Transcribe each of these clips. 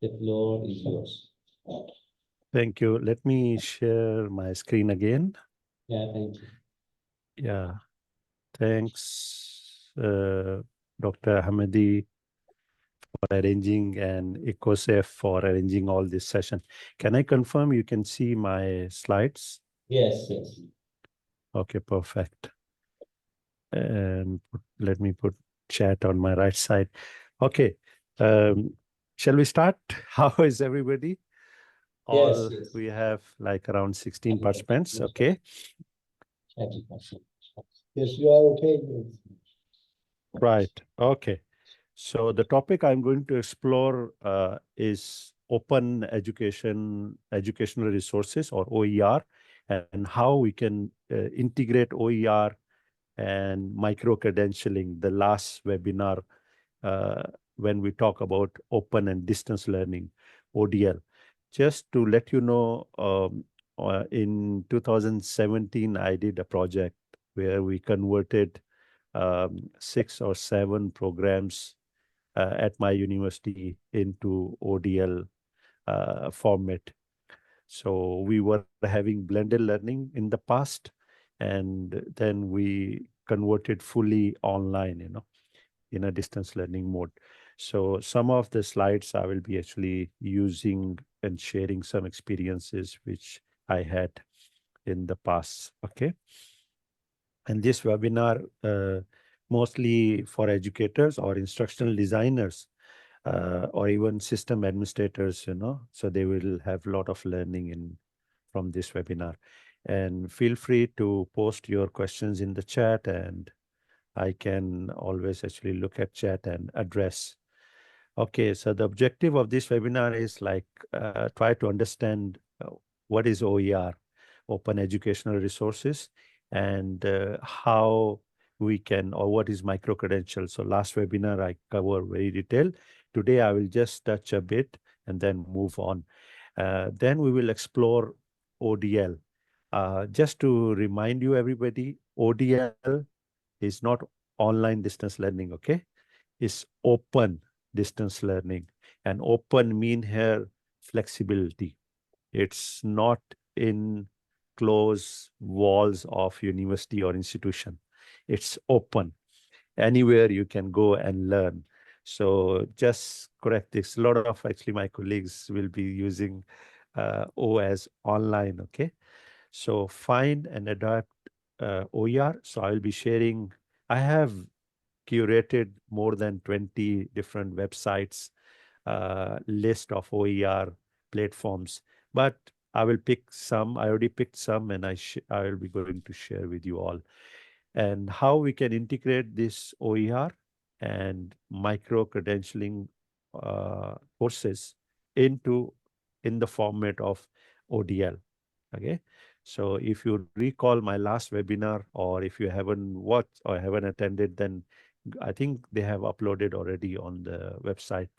The floor is yours. Thank you. Let me share my screen again. Yeah, thank you. Yeah, thanks, Dr. Hamidi, for arranging, and EcoSafe for arranging all this session. Can I confirm you can see my slides? Yes, yes. Okay, perfect. And let me put chat on my right side. Okay, shall we start? How is everybody? Yes, All yes. we have like around 16 participants. Okay. Yes, you are okay. Right. Okay. So the topic I'm going to explore is open educational resources, or OER, and how we can integrate OER and micro-credentialing, the last webinar uh, when we talk about open and distance learning, ODL. Just to let you know, in 2017, I did a project where we converted 6 or 7 programs at my university into ODL format. So we were having blended learning in the past, and then we converted fully online, in a distance learning mode. So some of the slides I will be actually using and sharing some experiences which I had in the past. Okay. And this webinar mostly for educators or instructional designers or even system administrators, so they will have a lot of learning from this webinar. And feel free to post your questions in the chat, and I can always actually look at chat and address. Okay, so the objective of this webinar is like try to understand what is OER, Open Educational Resources, and how we can, or what is micro-credentials. So last webinar I covered very detailed. Today I will just touch a bit and then move on. Then we will explore ODL. Just to remind you everybody, ODL is not online distance learning, okay? It's open distance learning. And open mean here flexibility. It's not in closed walls of university or institution. It's open. Anywhere you can go and learn. So just correct this. A lot of actually my colleagues will be using O as online, okay? So find and adapt OER. So I will be sharing, I have curated more than 20 different websites, list of OER platforms, but I will pick some. I already picked some, and I will be going to share with you all, and how we can integrate this OER and micro credentialing courses in the format of ODL. Okay. So if you recall my last webinar, or if you haven't watched or haven't attended, then I think they have uploaded already on the website.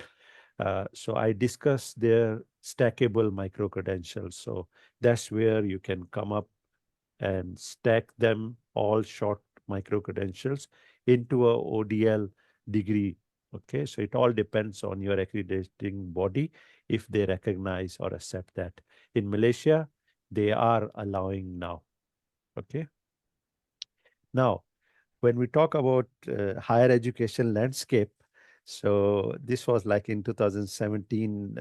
So I discussed their stackable micro credentials. So that's where you can come up and stack them all short micro credentials into a ODL degree. Okay, so it all depends on your accrediting body if they recognize or accept that. In Malaysia, they are allowing now. Okay. Now, when we talk about higher education landscape, so this was like in 2017,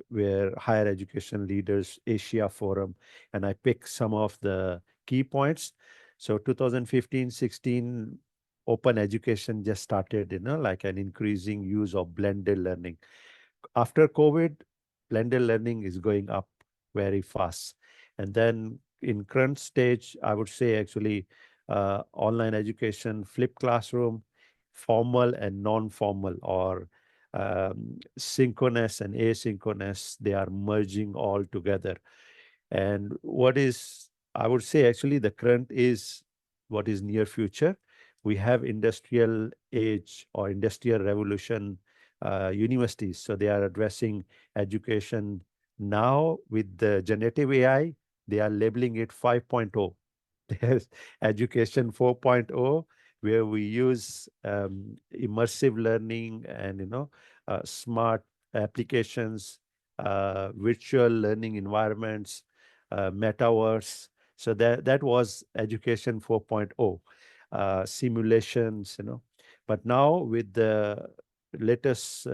where Higher Education Leaders Asia Forum, and I picked some of the key points. So 2015-16, open education just started, like an increasing use of blended learning. After COVID, blended learning is going up very fast. And then in current stage, I would say actually online education, flipped classroom, formal and non-formal, or synchronous and asynchronous, they are merging all together. And I would say actually the current is what is near future. We have industrial age or industrial revolution universities. So they are addressing education now with the generative AI. They are labeling it 5.0. There's education 4.0, where we use immersive learning and smart applications, virtual learning environments, metaverse. So that was education 4.0, simulations, But now with the latest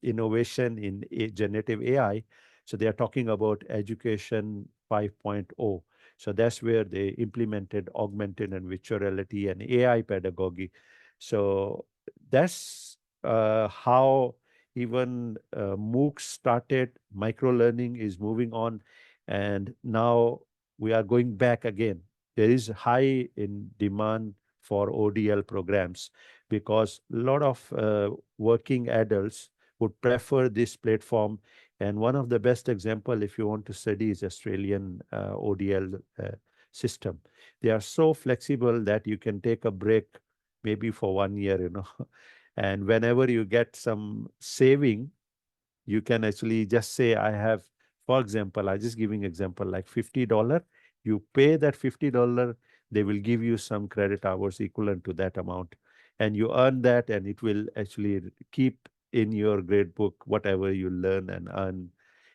innovation in generative AI, so they are talking about education 5.0. So that's where they implemented augmented and virtual reality and AI pedagogy. So that's how even MOOCs started. Micro learning is moving on, and now we are going back again. There is high in demand for ODL programs because a lot of working adults would prefer this platform. And one of the best example, if you want to study, is Australian ODL system. They are so flexible that you can take a break maybe for 1 year, and whenever you get some saving, you can actually just say, I have, for example, I just giving example like $50. You pay that $50, they will give you some credit hours equivalent to that amount. And you earn that, and it will actually keep in your grade book whatever you learn and earn.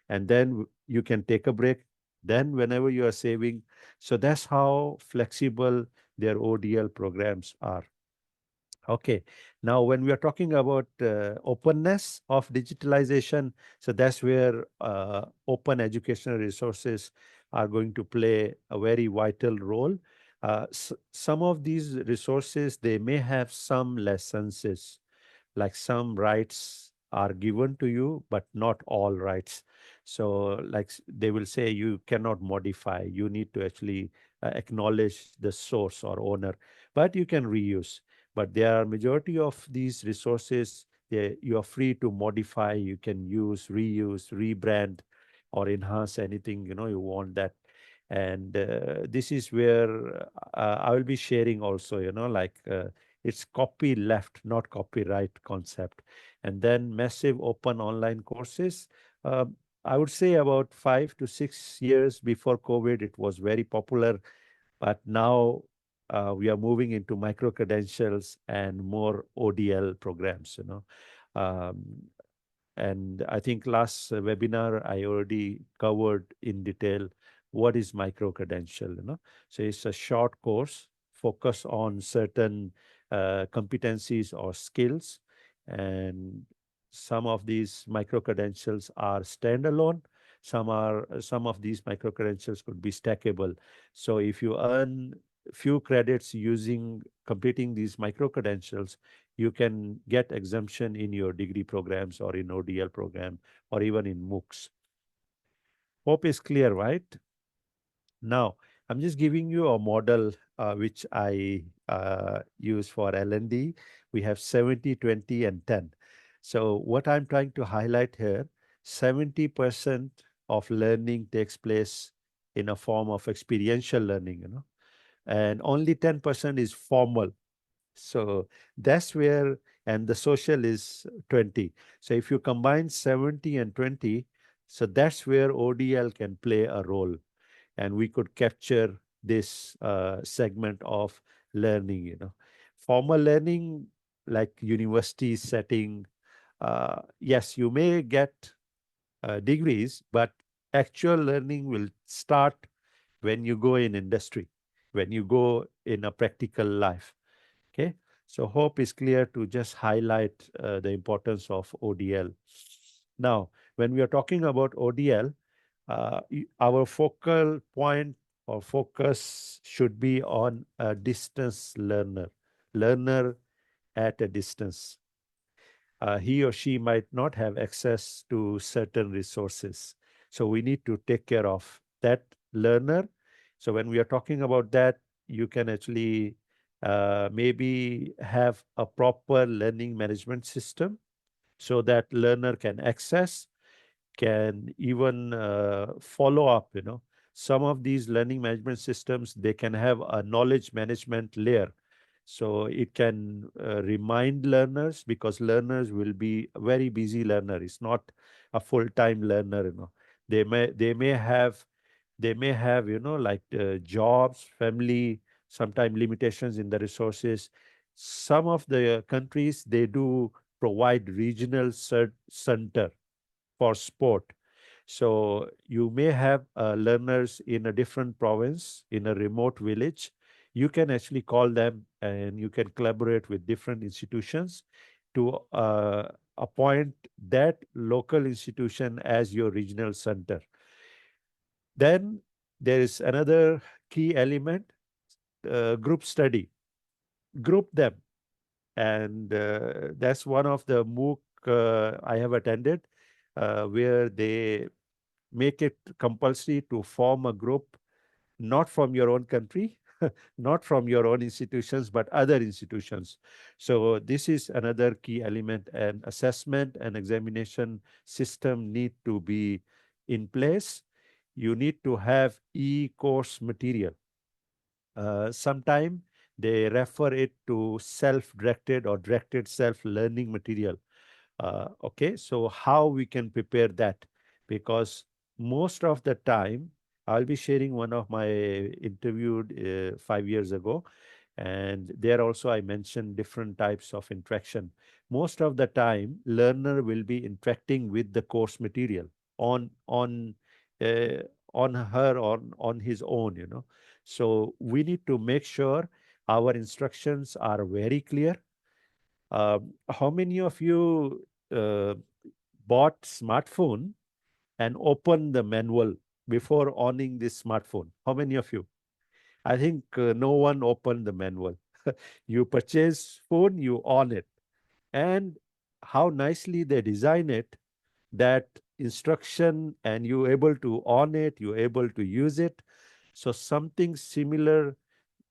And then you can take a break. Then, whenever you are saving, so that's how flexible their ODL programs are. Okay. Now, when we are talking about openness of digitalization, so that's where open educational resources are going to play a very vital role. Some of these resources, they may have some licenses, like some rights are given to you, but not all rights. So like they will say you cannot modify, you need to actually acknowledge the source or owner, but you can reuse. But there are majority of these resources, you are free to modify, you can use, reuse, rebrand, or enhance anything you want that. And this is where I will be sharing also, like it's copy left, not copyright concept. And then massive open online courses. Uh, I would say about 5 to 6 years before COVID, it was very popular. But now we are moving into micro credentials and more ODL programs, Um, and I think last webinar, I already covered in detail what is micro-credential, So it's a short course, focus on certain competencies or skills. And some of these micro-credentials are standalone. Some of these micro-credentials could be stackable. So if you earn few credits using completing these micro-credentials, you can get exemption in your degree programs or in ODL program or even in MOOCs. Hope is clear, right? Now, I'm just giving you a model which I use for L&D. We have 70, 20, and 10. So what I'm trying to highlight here, 70% of learning takes place in a form of experiential learning, and only 10% is formal. So that's where, and the social is 20. So if you combine 70 and 20, so that's where ODL can play a role. And we could capture this segment of learning, Formal learning, like university setting, yes, you may get degrees, but actual learning will start when you go in industry, when you go in a practical life. Okay, so hope is clear to just highlight the importance of ODL. Now, when we are talking about ODL, our focal point or focus should be on a distance learner at a distance. He or she might not have access to certain resources. So we need to take care of that learner. So when we are talking about that, you can actually maybe have a proper learning management system so that learner can access, can even follow up, Some of these learning management systems, they can have a knowledge management layer. So it can remind learners, because learners will be a very busy learner. It's not a full-time learner, They may have, like jobs, family, sometimes limitations in the resources. Some of the countries, they do provide regional center for sport. So you may have learners in a different province, in a remote village. You can actually call them and you can collaborate with different institutions to appoint that local institution as your regional center. Then there is another key element, group study. Group them. And that's one of the MOOC I have attended, where they make it compulsory to form a group, not from your own country, not from your own institutions, but other institutions. So this is another key element, and assessment and examination system need to be in place. You need to have e-course material. Sometime they refer it to self-directed or directed self-learning material. Okay, so how we can prepare that? Because most of the time, I'll be sharing one of my interviewed 5 years ago, and there also I mentioned different types of interaction. Most of the time, learner will be interacting with the course material on on uh, on her or on his own, you know. So we need to make sure our instructions are very clear. How many of you bought smartphone and opened the manual before owning this smartphone? How many of you? I think no one opened the manual. You purchase phone, you own it. And how nicely they design it, that instruction, and you able to own it, you able to use it. So something similar,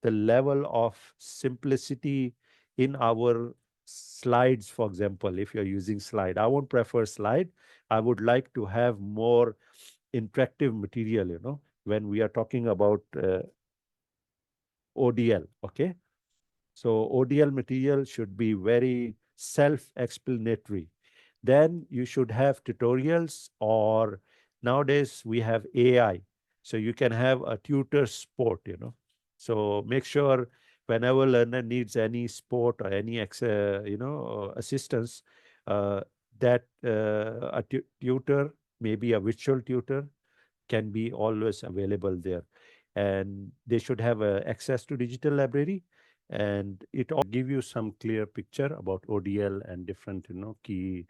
the level of simplicity in our slides, for example, if you're using slide, I won't prefer slide. I would like to have more interactive material, you know, when we are talking about ODL. Okay, so ODL material should be very self-explanatory. Then you should have tutorials, or nowadays we have AI. So you can have a tutor support, you know. So make sure whenever learner needs any support or any assistance, uh, that a tutor, maybe a virtual tutor, can be always available there. And they should have access to digital library, and it all give you some clear picture about ODL and different, you know, key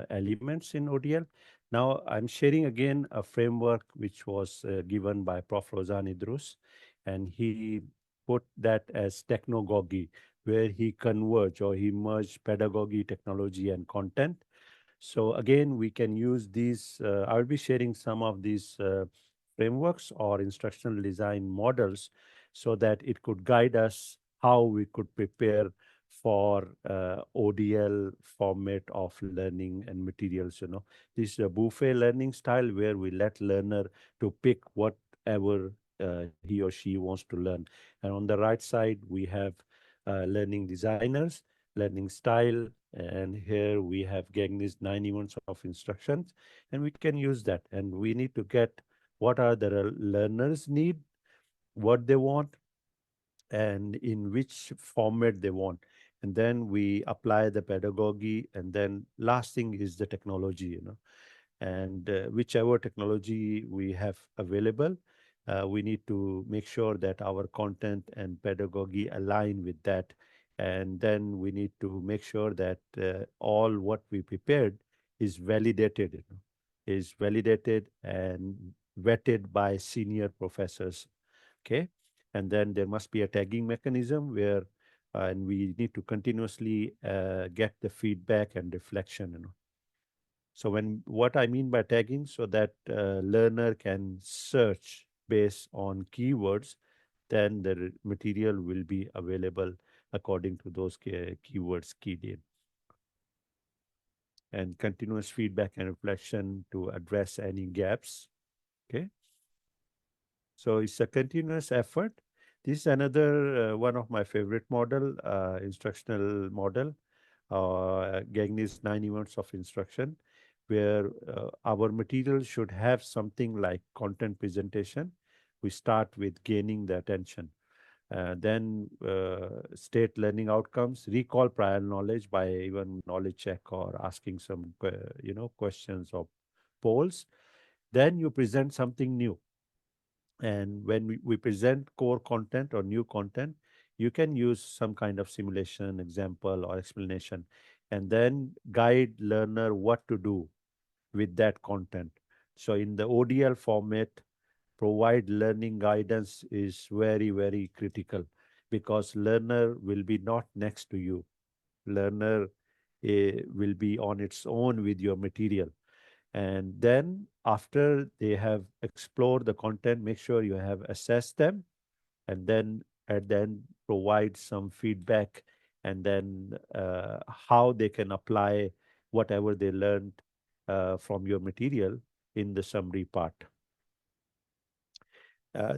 elements in ODL. Now I'm sharing again a framework which was given by Prof. Rozan Idrus, and he put that as technogogy, where he converge or he merged pedagogy, technology, and content. So again, we can use these. I'll be sharing some of these frameworks or instructional design models so that it could guide us how we could prepare for ODL format of learning and materials. You know, this is a buffet learning style where we let learner to pick whatever he or she wants to learn. And on the right side, we have learning designers, learning style, and here we have Gagny's 9 events of instructions, and we can use that. And we need to get what are the learners need, what they want, and in which format they want. And then we apply the pedagogy, and then last thing is the technology, you know. And whichever technology we have available, we need to make sure that our content and pedagogy align with that. And then we need to make sure that all what we prepared is validated, you know, is validated and vetted by senior professors. Okay. And then there must be a tagging mechanism where, and we need to continuously get the feedback and reflection, you know. So when what I mean by tagging, so that learner can search based on keywords, then the material will be available according to those keywords keyed in. And continuous feedback and reflection to address any gaps. Okay. So it's a continuous effort. This is another one of my favorite model, instructional model, Gagny's 9 events of instruction, where our material should have something like content presentation. We start with gaining the attention. Then state learning outcomes, recall prior knowledge by even knowledge check or asking some, questions or polls. Then you present something new. And when we present core content or new content, you can use some kind of simulation, example, or explanation, and then guide learner what to do with that content. So in the ODL format, provide learning guidance is very, very critical because learner will be not next to you. Learner will be on its own with your material. And then after they have explored the content, make sure you have assessed them, and then at the end provide some feedback, and then how they can apply whatever they learned from your material in the summary part.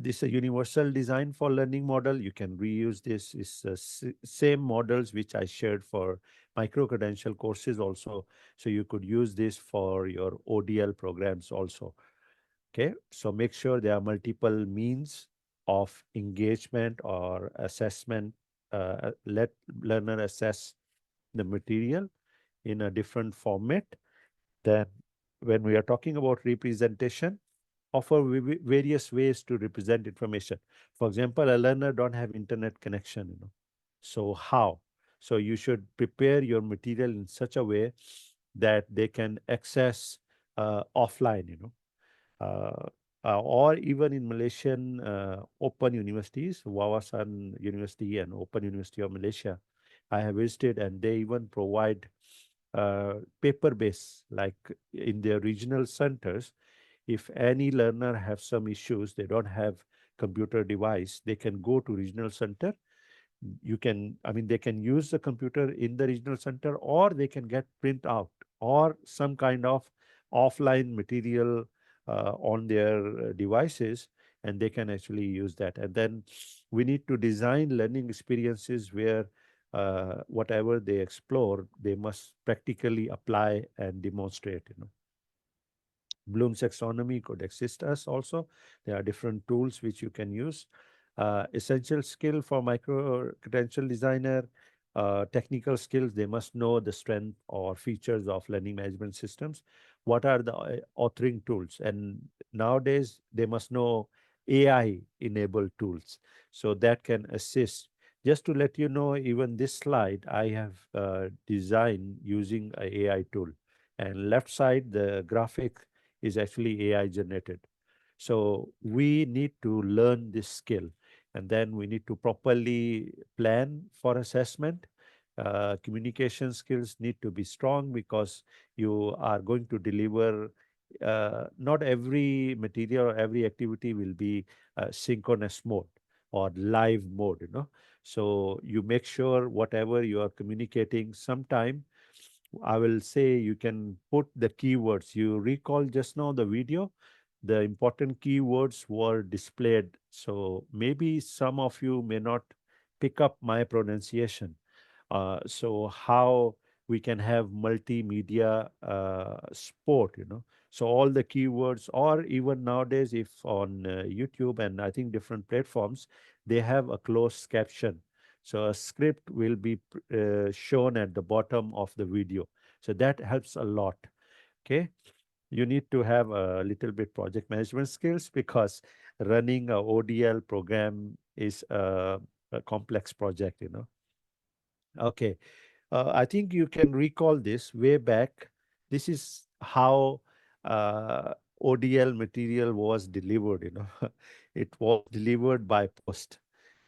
This is a universal design for learning model. You can reuse this. It's same models which I shared for micro-credential courses also. So you could use this for your ODL programs also. Okay, so make sure there are multiple means of engagement or assessment. Let learner assess the material in a different format. Then when we are talking about representation, offer various ways to represent information. For example, a learner don't have internet connection, So how? So you should prepare your material in such a way that they can access offline, uh, or even in Malaysian open universities, Wawasan University and Open University of Malaysia, I have visited, and they even provide paper-based, like in their regional centers. If any learner have some issues, they don't have computer device, they can go to regional center. They can use the computer in the regional center, or they can get print out or some kind of offline material on their devices, and they can actually use that. And then we need to design learning experiences where whatever they explore, they must practically apply and demonstrate, Bloom's taxonomy could assist us also. There are different tools which you can use. Essential skill for micro credential designer, technical skills, they must know the strength or features of learning management systems. What are the authoring tools? And nowadays, they must know AI enabled tools. So that can assist. Just to let you know, even this slide I have designed using a AI tool. And left side, the graphic is actually AI generated. So we need to learn this skill, and then we need to properly plan for assessment. Communication skills need to be strong because you are going to deliver. Not every material or every activity will be synchronous mode or live mode, So you make sure whatever you are communicating, sometime I will say you can put the keywords. You recall just now the video, the important keywords were displayed. So maybe some of you may not pick up my pronunciation. So how we can have multimedia sport, So all the keywords, or even nowadays, if on YouTube and I think different platforms, they have a closed caption. So a script will be shown at the bottom of the video. So that helps a lot. Okay. You need to have a little bit project management skills because running a ODL program is a complex project, Okay. I think you can recall this way back. This is how ODL material was delivered, It was delivered by post.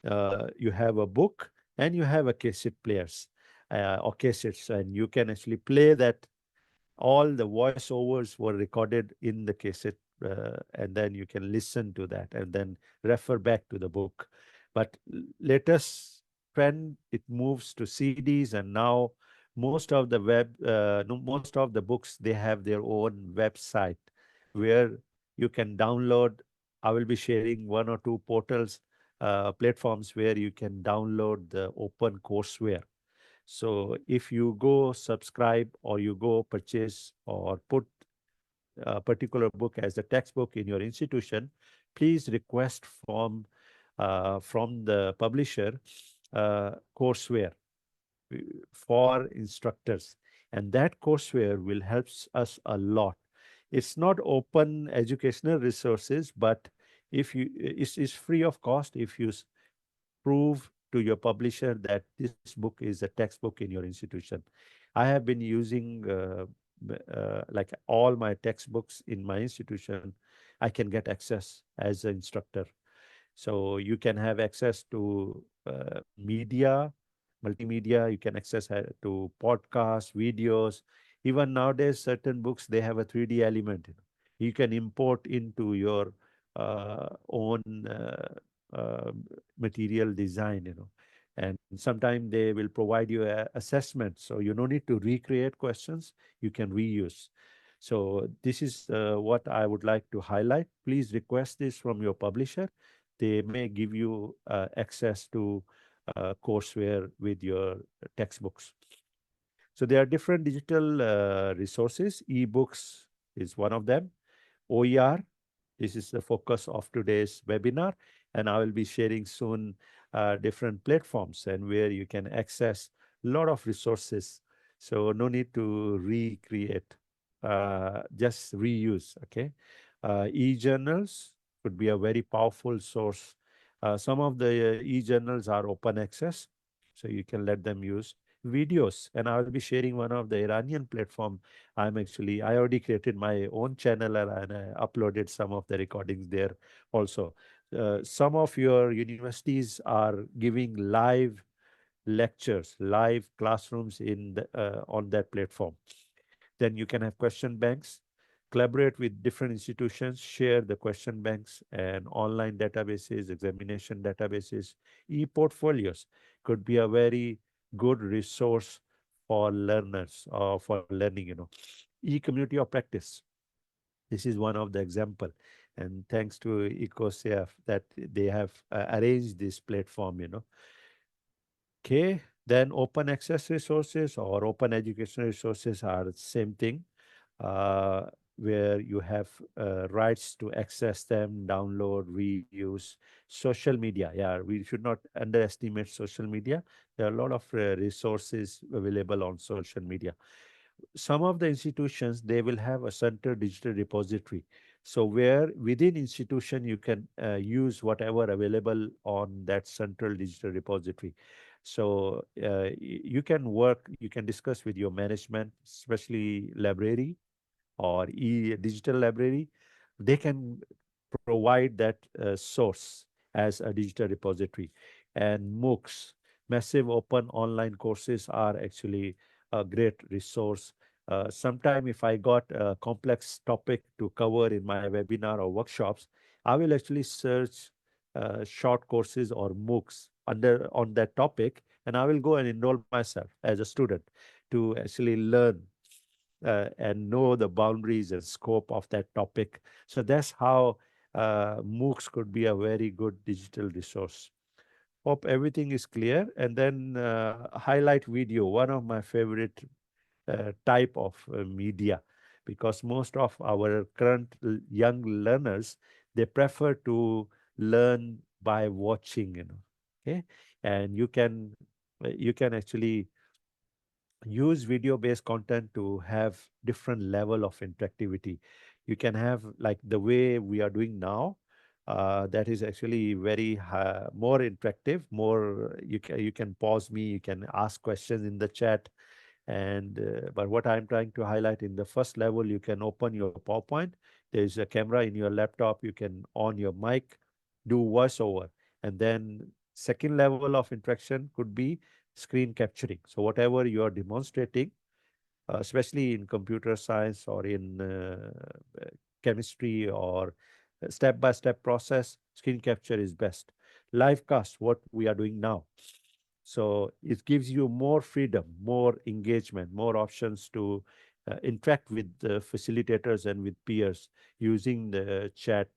You have a book and you have a cassette players or cassettes, and you can actually play that. All the voiceovers were recorded in the cassette, and then you can listen to that and then refer back to the book. But latest trend, it moves to CDs, and now most of the books, they have their own website where you can download. I will be sharing one or two portals, platforms where you can download the open courseware. So if you go subscribe or you go purchase or put a particular book as a textbook in your institution, please request from from the publisher, courseware uh, for instructors, and that courseware will helps us a lot. It's not open educational resources, but if you it's free of cost if you prove to your publisher that this book is a textbook in your institution. I have been using like all my textbooks in my institution. I can get access as an instructor, so you can have access to media, multimedia. You can access to podcasts, videos. Even nowadays, certain books they have a 3D element. You can import into your own material design. And sometimes they will provide you a assessment, so you don't need to recreate questions. You can reuse. So this is what I would like to highlight. Please request this from your publisher. They may give you access to courseware with your textbooks. So there are different digital resources. Ebooks is one of them. OER, this is the focus of today's webinar, and I will be sharing soon different platforms and where you can access a lot of resources. So no need to recreate, just reuse, okay? E-journals could be a very powerful source. Some of the e-journals are open access, so you can let them use videos. And I will be sharing one of the Iranian platform. I already created my own channel and I uploaded some of the recordings there also. Some of your universities are giving live lectures, live classrooms on that platform. Then you can have question banks, collaborate with different institutions, share the question banks and online databases, examination databases. E-portfolios could be a very good resource for learners or for learning. E-community of practice. This is one of the example. And thanks to EcoSAF that they have arranged this platform. Okay, then open access resources or open educational resources are the same thing, uh, where you have rights to access them, download, reuse. Social media, yeah, we should not underestimate social media. There are a lot of resources available on social media. Some of the institutions they will have a center digital repository, so where within institution you can use whatever available on that central digital repository. So you can discuss with your management, especially library or digital library. They can provide that source as a digital repository. And MOOCs, massive open online courses, are actually a great resource. Sometime if I got a complex topic to cover in my webinar or workshops, I will actually search short courses or MOOCs on that topic, and I will go and enroll myself as a student to actually learn and know the boundaries and scope of that topic. So that's how MOOCs could be a very good digital resource. Hope everything is clear. And then highlight video, one of my favorite type of media, because most of our current young learners, they prefer to learn by watching. Okay, and you can actually use video based content to have different level of interactivity. You can have like the way we are doing now, that is actually very more interactive. More, you can pause me, you can ask questions in the chat. And but what I'm trying to highlight, in the first level you can open your PowerPoint, there's a camera in your laptop, you can on your mic, do voiceover. And then second level of interaction could be screen capturing. So whatever you are demonstrating, especially in computer science or in chemistry or step-by-step process, screen capture is best. Live cast, what we are doing now. So it gives you more freedom, more engagement, more options to interact with the facilitators and with peers using the chat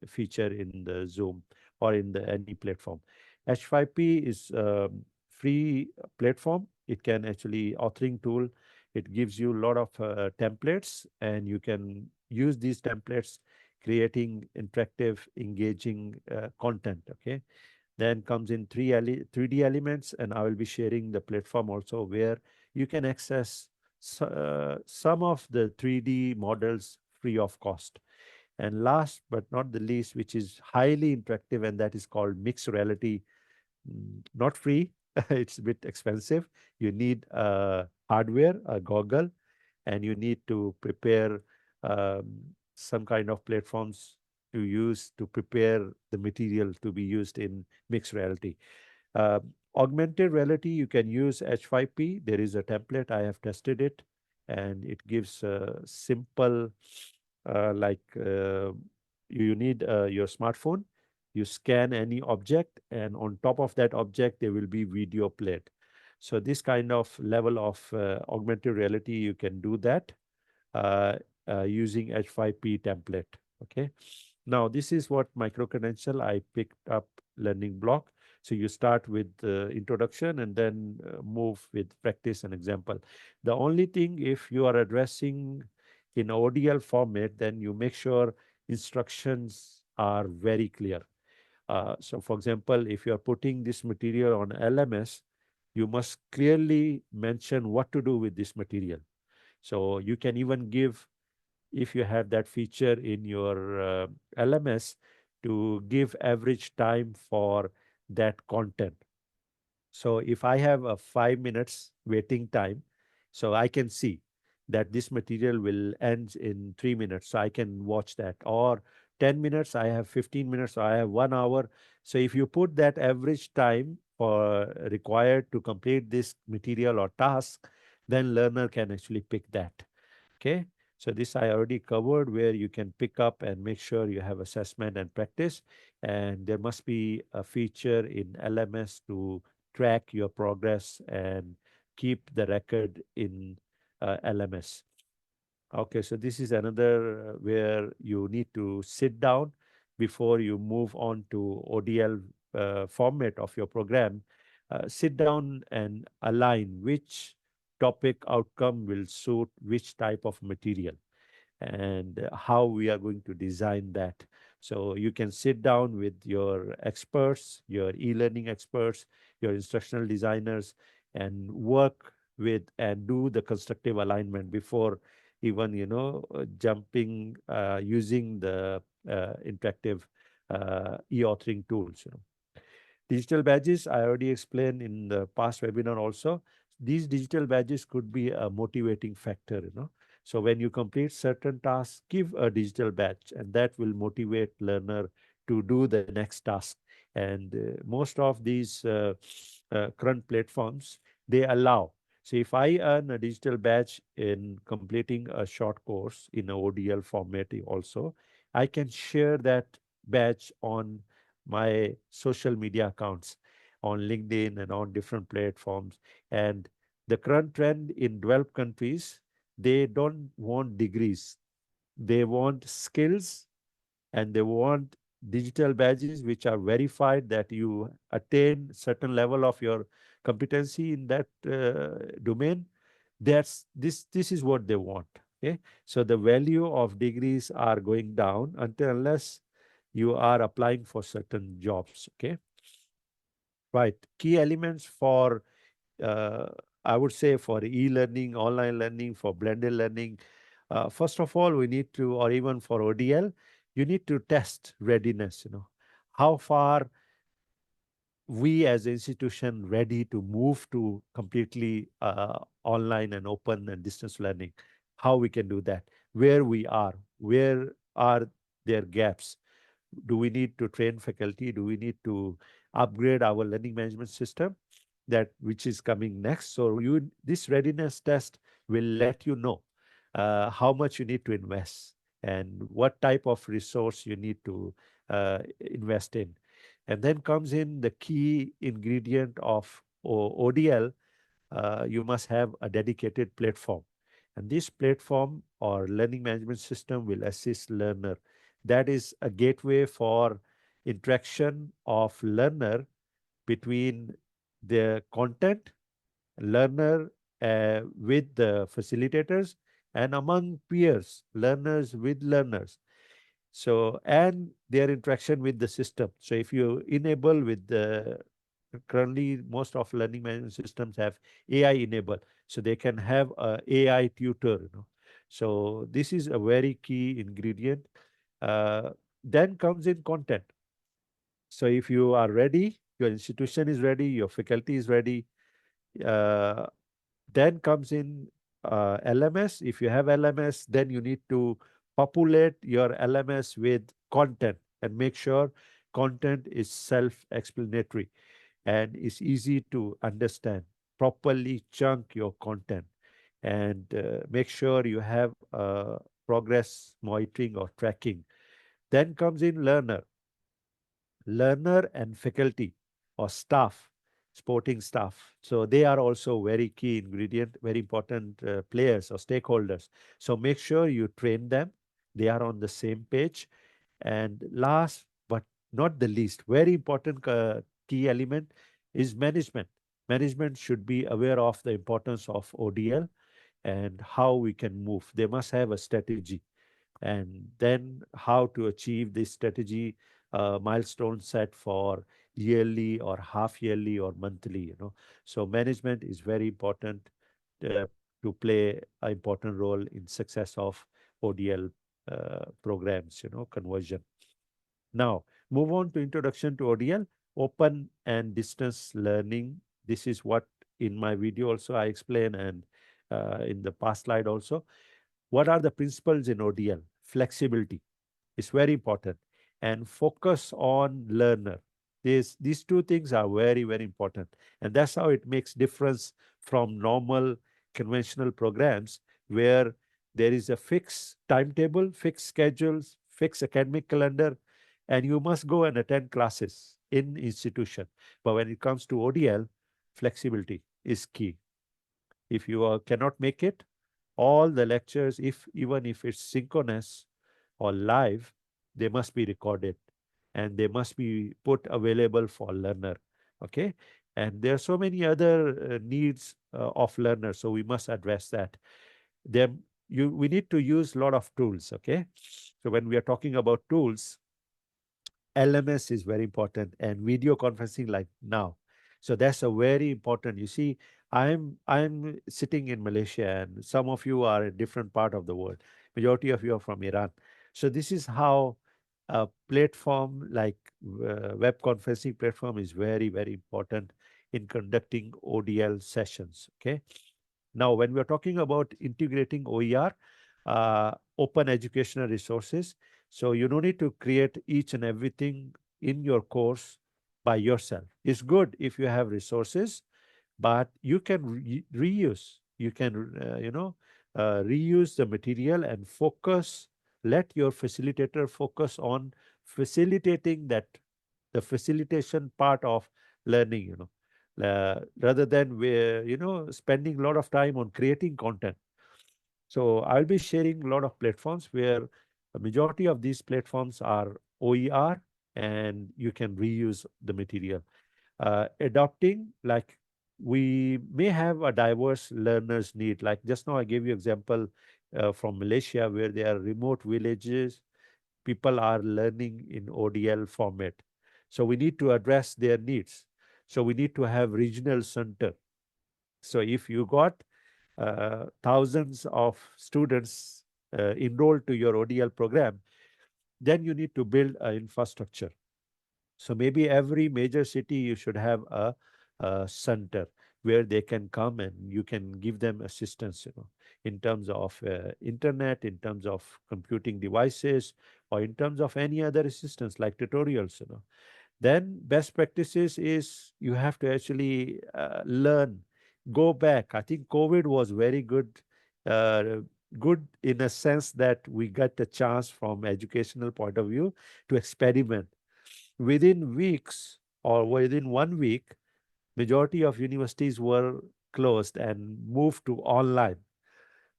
feature in the Zoom or in the any platform. H5P is free platform. It can actually authoring tool. It gives you a lot of templates, and you can use these templates, creating interactive, engaging content. Okay. Then comes in 3D elements, and I will be sharing the platform also where you can access some of the 3D models free of cost. And last but not the least, which is highly interactive, and that is called mixed reality. Not free, it's a bit expensive. You need hardware, a goggle, and you need to prepare some kind of platforms to use to prepare the material to be used in mixed reality. Uh, Augmented reality, you can use H5P. There is a template. I have tested it, and it gives simple, like you need your smartphone. You scan any object, and on top of that object, there will be video played. So this kind of level of augmented reality, you can do that uh, using H5P template. Okay. Now, this is what micro-credential I picked up learning block. So you start with introduction and then move with practice and example. The only thing, if you are addressing in ODL format, then you make sure instructions are very clear. So for example, if you are putting this material on LMS, you must clearly mention what to do with this material. So you can even give, if you have that feature in your LMS, to give average time for that content. So if I have a 5 minutes waiting time, so I can see that this material will end in 3 minutes. So I can watch that. Or 10 minutes, I have 15 minutes, so I have 1 hour. So if you put that average time for required to complete this material or task, then learner can actually pick that. Okay. So this I already covered, where you can pick up and make sure you have assessment and practice. And there must be a feature in LMS to track your progress and keep the record in LMS. Okay, so this is another where you need to sit down before you move on to ODL format of your program. Sit down and align which topic outcome will suit which type of material, and how we are going to design that. So you can sit down with your experts, your e-learning experts, your instructional designers, and work with and do the constructive alignment before even jumping using the interactive e-authoring tools. Digital badges, I already explained in the past webinar also. These digital badges could be a motivating factor. So when you complete certain tasks, give a digital badge, and that will motivate learner to do the next task. And most of these current platforms, they allow. So if I earn a digital badge in completing a short course in a ODL format also, I can share that badge on my social media accounts on LinkedIn and on different platforms. And the current trend in developed countries, they don't want degrees. They want skills, and they want digital badges which are verified that you attain certain level of your competency in that domain. This is what they want. Okay. So the value of degrees are going down until unless you are applying for certain jobs. Okay. Right. Key elements for uh, I would say for e-learning, online learning, for blended learning. First of all, we need to, or even for ODL, you need to test readiness. How far we as an institution ready to move to completely online and open and distance learning. How we can do that? Where we are? Where are there gaps? Do we need to train faculty? Do we need to upgrade our learning management system, that which is coming next? So this readiness test will let you know how much you need to invest and what type of resource you need to invest in. And then comes in the key ingredient of ODL. You must have a dedicated platform. And this platform or learning management system will assist learner. That is a gateway for interaction of learner between the content, learner with the facilitators, and among peers, learners with learners. So, and their interaction with the system. So if you enable with the currently most of learning management systems have AI enable, so they can have a AI tutor, So this is a very key ingredient. Then comes in content. So if you are ready, your institution is ready, your faculty is ready, uh, then comes in LMS. If you have LMS, then you need to populate your LMS with content and make sure content is self-explanatory and is easy to understand. Properly chunk your content and make sure you have progress monitoring or tracking. Then comes in learner and faculty or staff, sporting staff. So they are also very key ingredient, very important players or stakeholders. So make sure you train them. They are on the same page. And last but not the least, very important key element is management. Management should be aware of the importance of ODL and how we can move. They must have a strategy and then how to achieve this strategy milestone set for yearly or half yearly or monthly, so management is very important uh, to play an important role in success of ODL programs, conversion. Now move on to introduction to ODL, open and distance learning. This is what in my video also I explain, and in the past slide also. What are the principles in ODL? Flexibility is very important, and focus on learner. These two things are very, very important. And that's how it makes difference from normal conventional programs where there is a fixed timetable, fixed schedules, fixed academic calendar, and you must go and attend classes in institution. But when it comes to ODL, flexibility is key. If you cannot make it, all the lectures, if even if it's synchronous or live, they must be recorded and they must be put available for learner. Okay. And there are so many other needs of learners, so we must address that. Then we need to use a lot of tools. Okay. So when we are talking about tools, LMS is very important and video conferencing like now. So that's a very important. You see, I'm sitting in Malaysia and some of you are in different part of the world. Majority of you are from Iran. So this is how a platform like web conferencing platform is very, very important in conducting ODL sessions. Okay. Now, when we're talking about integrating OER, open educational resources, so you don't need to create each and everything in your course by yourself. It's good if you have resources, but you can reuse. You can, reuse the material and focus. Let your facilitator focus on facilitating that, the facilitation part of learning. Rather than spending a lot of time on creating content. So I'll be sharing a lot of platforms where a majority of these platforms are OER and you can reuse the material. Adopting, like we may have a diverse learners need. Like just now I gave you example from Malaysia where there are remote villages, people are learning in ODL format. So we need to address their needs. So we need to have regional center. So if you got thousands of students enrolled to your ODL program, then you need to build an infrastructure. So maybe every major city you should have a center where they can come and you can give them assistance, in terms of internet, in terms of computing devices, or in terms of any other assistance like tutorials. Then best practices is you have to actually learn, go back. I think COVID was very good, uh, good in a sense that we got a chance from educational point of view to experiment. Within weeks or within 1 week, majority of universities were closed and moved to online.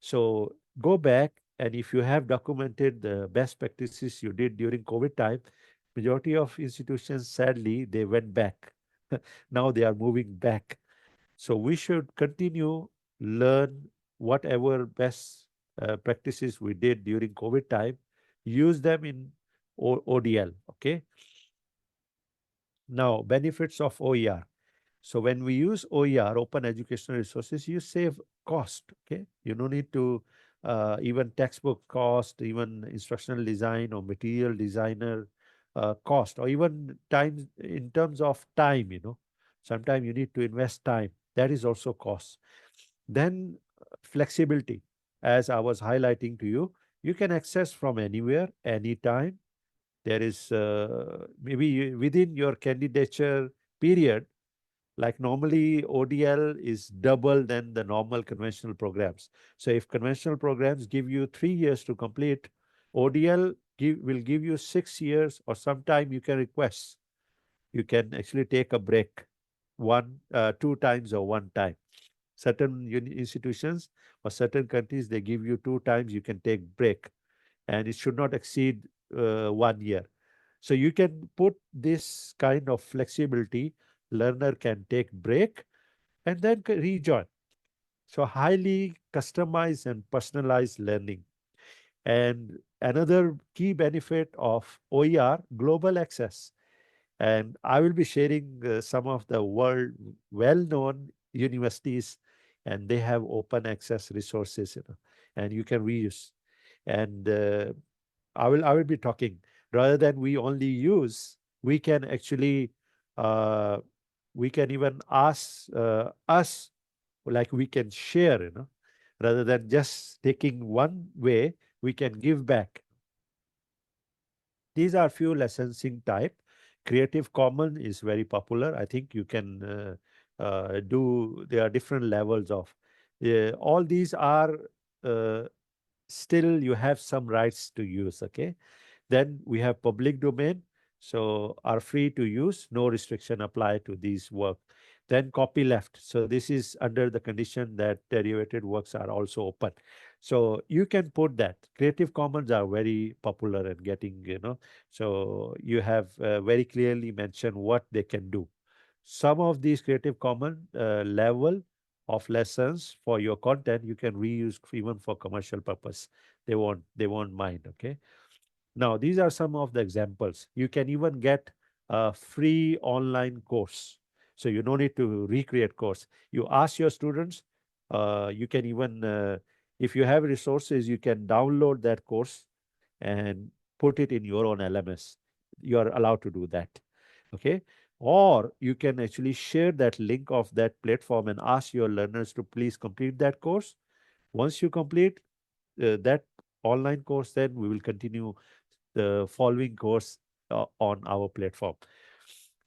So go back, and if you have documented the best practices you did during COVID time, majority of institutions, sadly, they went back. Now they are moving back. So we should continue learn whatever best practices we did during COVID time, use them in ODL. Okay. Now, benefits of OER. So when we use OER, open educational resources, you save cost. Okay, you don't need to even textbook cost, even instructional design or material designer cost, or even time in terms of time. Sometimes you need to invest time. That is also cost. Then flexibility, as I was highlighting to you, you can access from anywhere, anytime. There is within your candidature period, like normally ODL is double than the normal conventional programs. So if conventional programs give you 3 years to complete, ODL will give you 6 years, or sometime you can request. You can actually take a break two times or one time. Certain institutions or certain countries, they give you two times you can take break, and it should not exceed 1 year. So you can put this kind of flexibility. Learner can take break and then rejoin. So highly customized and personalized learning. And another key benefit of OER, global access. And I will be sharing some of the world well-known universities, and they have open access resources, and you can reuse. And I will be talking, rather than we only use, we can actually uh, we can even ask us, like we can share, rather than just taking one way, we can give back. These are few licensing type. Creative Commons is very popular. I think you can do. There are different levels of. All these are uh, still you have some rights to use. Okay. Then we have public domain, so are free to use, no restriction apply to these work. Then copyleft. So this is under the condition that derivated works are also open. So you can put that. Creative Commons are very popular and getting, so you have very clearly mentioned what they can do. Some of these Creative Commons level of lessons for your content, you can reuse even for commercial purpose. They won't mind. Okay. Now, these are some of the examples. You can even get a free online course. So you don't need to recreate course. You ask your students, you can even, if you have resources, you can download that course and put it in your own LMS. You are allowed to do that. Okay. Or you can actually share that link of that platform and ask your learners to please complete that course. Once you complete that online course, then we will continue the following course on our platform.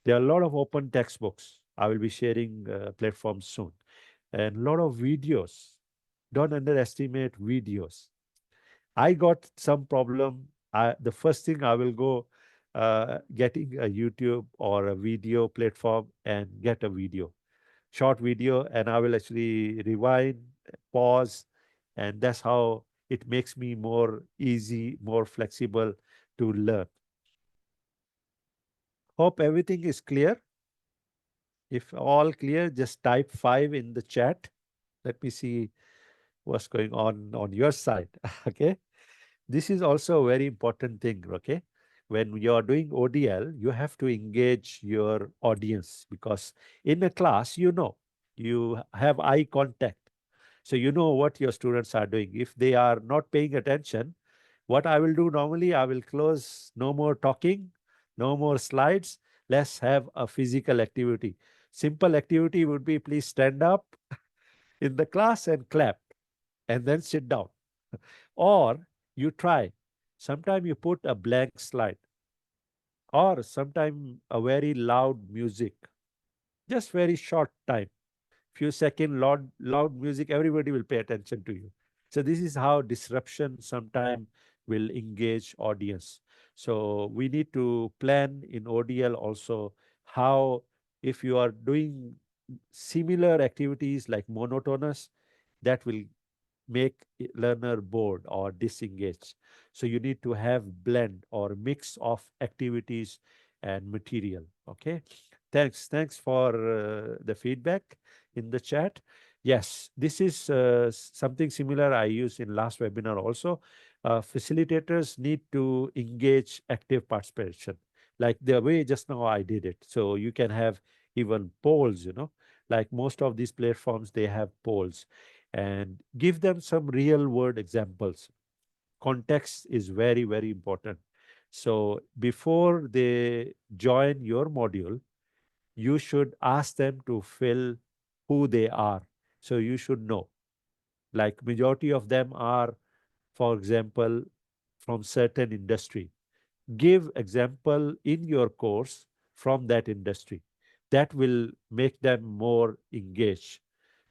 There are a lot of open textbooks. I will be sharing platforms soon. And a lot of videos. Don't underestimate videos. I got some problem. The first thing I will go getting a YouTube or a video platform and get a video, short video, and I will actually rewind, pause, and that's how it makes me more easy, more flexible to learn. Hope everything is clear. If all clear, just type 5 in the chat. Let me see what's going on your side. Okay. This is also a very important thing. Okay. When you're doing ODL, you have to engage your audience, because in a class, you have eye contact. So you know what your students are doing. If they are not paying attention, what I will do normally, I will close, no more talking, no more slides. Let's have a physical activity. Simple activity would be please stand up in the class and clap and then sit down. Or you try. Sometimes you put a blank slide, or sometimes a very loud music, just very short time, few second loud music, everybody will pay attention to you. So this is how disruption sometime will engage audience. So we need to plan in ODL also how, if you are doing similar activities like monotonous, that will make learner bored or disengaged. So you need to have blend or mix of activities and material. Okay. Thanks for the feedback in the chat. Yes, this is something similar I used in last webinar also. Facilitators need to engage active participation, like the way just now I did it. So you can have even polls, like most of these platforms, they have polls, and give them some real world examples. Context is very, very important. So before they join your module, you should ask them to fill who they are. So you should know, like majority of them are, for example, from certain industry. Give example in your course from that industry. That will make them more engaged.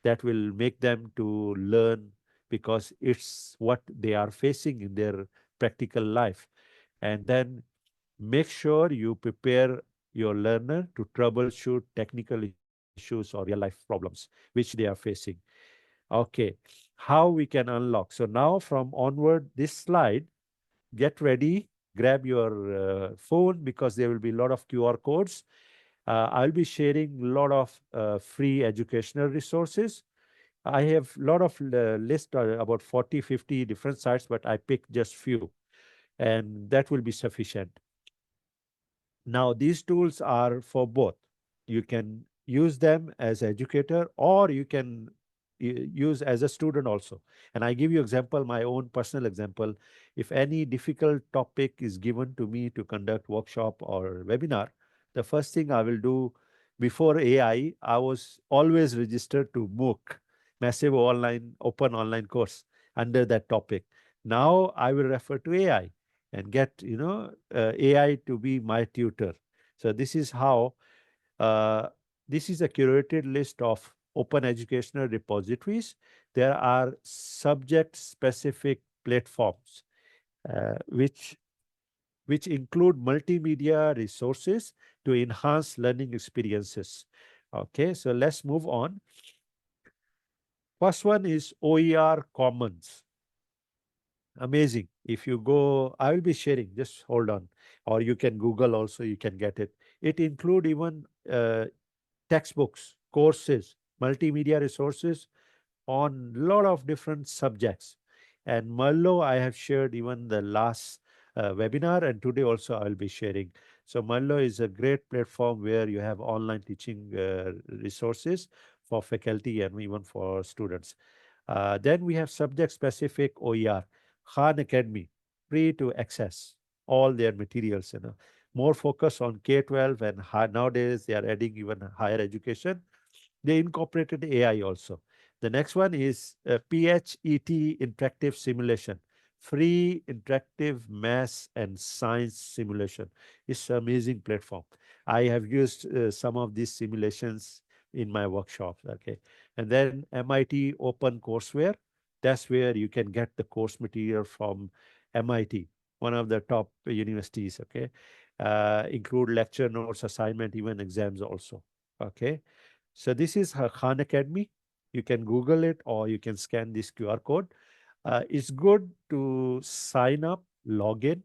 That will make them to learn, because it's what they are facing in their practical life. And then make sure you prepare your learner to troubleshoot technical issues or real life problems which they are facing. Okay, how we can unlock. So now from onward, this slide, get ready, grab your phone, because there will be a lot of QR codes. I'll be sharing a lot of free educational resources. I have a lot of list, about 40, 50 different sites, but I picked just few, and that will be sufficient. Now, these tools are for both. You can use them as educator, or you can use as a student also. And I give you example, my own personal example. If any difficult topic is given to me to conduct workshop or webinar, the first thing I will do, before AI, I was always registered to MOOC, massive online open online course, under that topic. Now I will refer to AI and get AI to be my tutor. So this is how, uh, this is a curated list of open educational repositories. There are subject specific platforms, which include multimedia resources to enhance learning experiences. Okay, so let's move on. First one is OER Commons. Amazing. If you go, I will be sharing, just hold on. Or you can Google also, you can get it. It include even textbooks, courses, multimedia resources on a lot of different subjects. And Merlo, I have shared even the last webinar, and today also I will be sharing. So Merlo is a great platform where you have online teaching resources for faculty and even for students. Then we have subject-specific OER, Khan Academy, free to access all their materials. More focus on K-12, and nowadays they are adding even higher education. They incorporated AI also. The next one is PHET interactive simulation, free interactive math and science simulation. It's an amazing platform. I have used some of these simulations in my workshops. Okay, and then MIT Open Courseware. That's where you can get the course material from MIT, one of the top universities. Okay, include lecture notes, assignment, even exams also. Okay, so this is her Khan Academy. You can Google it, or you can scan this QR code. It's good to sign up, log in,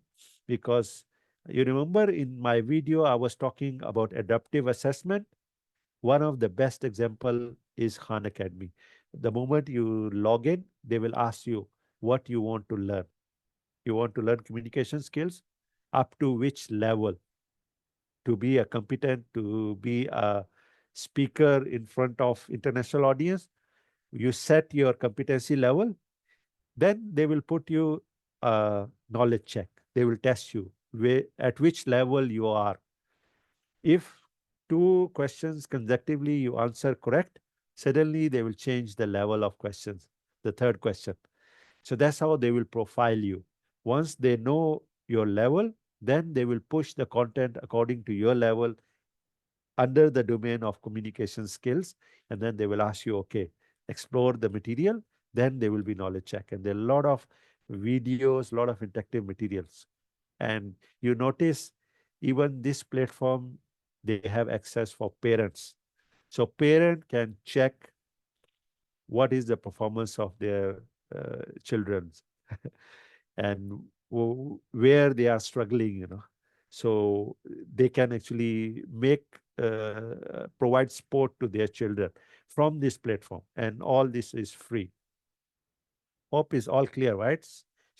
because you remember in my video, I was talking about adaptive assessment. One of the best example is Khan Academy. The moment you log in, they will ask you what you want to learn. You want to learn communication skills, up to which level, to be a competent, to be a speaker in front of international audience. You set your competency level, then they will put you a knowledge check. They will test you at which level you are. If two questions consecutively you answer correct, suddenly they will change the level of questions, the third question. So that's how they will profile you. Once they know your level, then they will push the content according to your level under the domain of communication skills. And then they will ask you, okay, explore the material. Then there will be knowledge check. And there are a lot of videos, a lot of interactive materials. And you notice even this platform, they have access for parents. So parent can check what is the performance of their children and where they are struggling. So they can actually provide support to their children from this platform, and all this is free. Hope is all clear, right,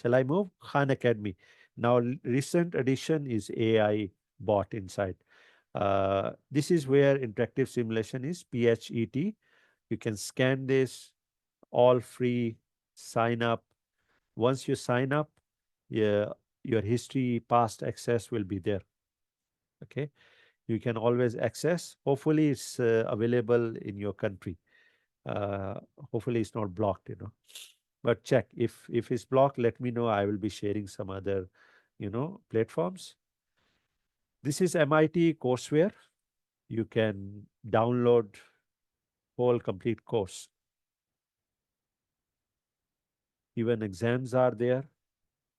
Shall I move? Khan Academy. Now, recent addition is AI bot inside. This is where interactive simulation is PHET. You can scan this, all free, sign up. Once you sign up, yeah, your history, past access will be there. Okay. You can always access. Hopefully, it's available in your country. Uh, Hopefully, it's not blocked, But check if it's blocked, let me know. I will be sharing some other, platforms. This is MIT courseware. You can download whole complete course. Even exams are there.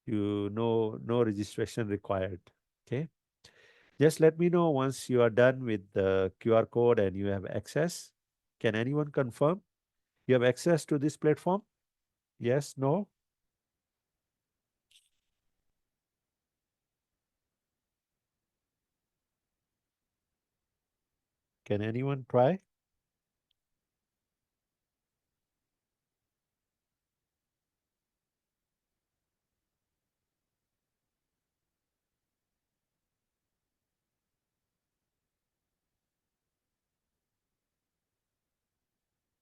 You know, no registration required. Okay. Just let me know once you are done with the QR code and you have access. Can anyone confirm you have access to this platform? Yes, no? Can anyone try?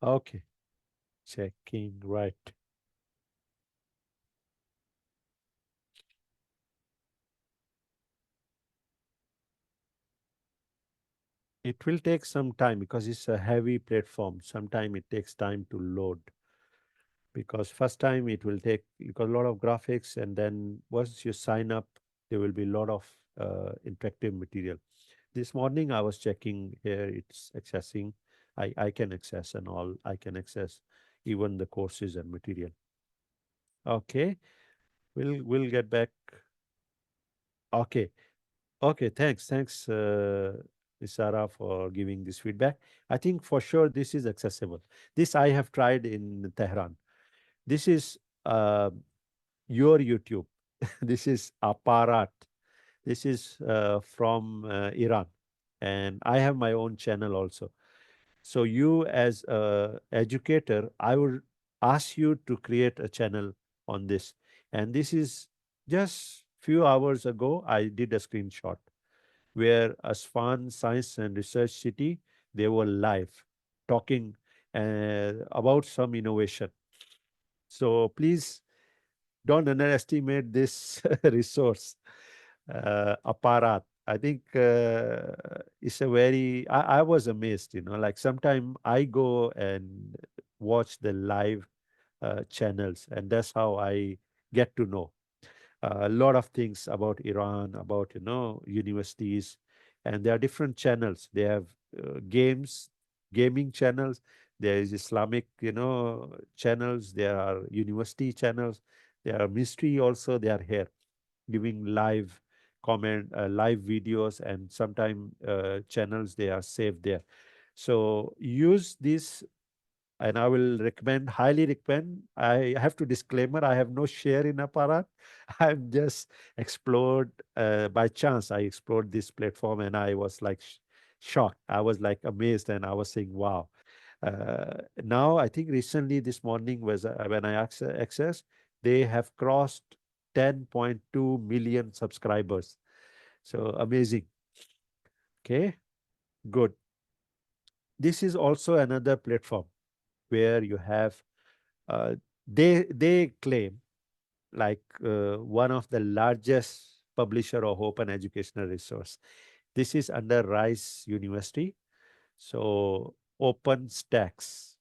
Okay, checking right. It will take some time because it's a heavy platform. Sometime it takes time to load because first time it will take because a lot of graphics and then once you sign up, there will be a lot of interactive material. This morning I was checking here, it's accessing. I can access and all. I can access even the courses and material. Okay, we'll get back. Okay, okay. Thanks, Ms. Sarah, for giving this feedback. I think for sure this is accessible. This I have tried in Tehran. This is your YouTube. This is Aparat. This is from Iran, and I have my own channel also. So you as a educator, I would ask you to create a channel on this. And this is just few hours ago, I did a screenshot where Asfan Science and Research City, they were live talking about some innovation. So please don't underestimate this resource, Aparat. I think it's a very, I was amazed, like sometime I go and watch the live channels, and that's how I get to know a lot of things about Iran, about, universities, and there are different channels. They have gaming channels. There is Islamic, channels. There are university channels. There are mystery also. They are here giving live comment, live videos, and sometimes channels they are saved there. So use this, and I will recommend, highly recommend. I have to disclaimer, I have no share in Aparat. I've just explored, by chance, I explored this platform and I was like shocked. I was like amazed and I was saying, wow. Now, I think recently this morning was when I access, they have crossed 10.2 million subscribers. So amazing. Okay, good. This is also another platform where you have they claim like one of the largest publisher of open educational resource. This is under Rice University. So OpenStax.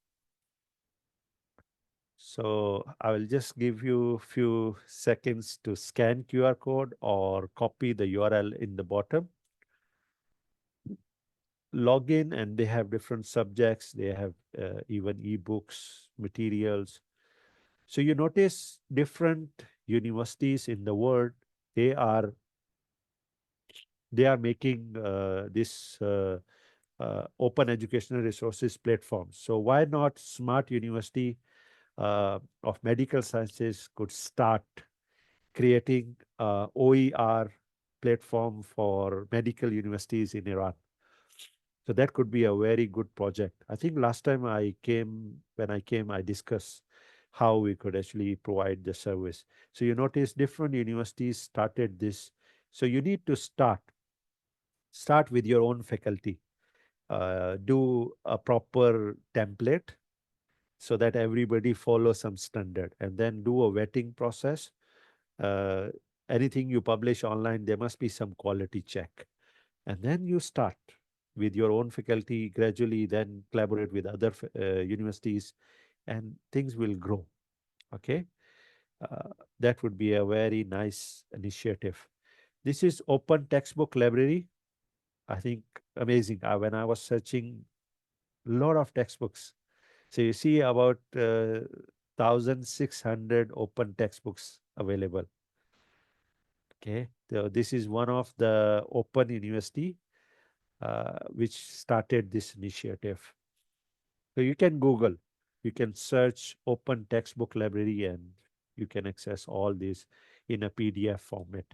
So I will just give you a few seconds to scan QR code or copy the URL in the bottom. Log in and they have different subjects. They have even ebooks, materials. So you notice different universities in the world, they are they are making this open educational resources platforms. So why not Smart University of Medical Sciences could start creating OER platform for medical universities in Iran. So that could be a very good project. I think last time when I came, I discussed how we could actually provide the service. So you notice different universities started this. So you need to start with your own faculty, do a proper template so that everybody follows some standard, and then do a vetting process. uh, Anything you publish online, there must be some quality check, and then you start with your own faculty, gradually then collaborate with other universities, and things will grow. Okay. uh, that would be a very nice initiative. This is open textbook library. I think amazing. When I was searching, a lot of textbooks. So you see about 1,600 open textbooks available. Okay, so this is one of the open university which started this initiative. So you can Google, you can search open textbook library, and you can access all this in a PDF format.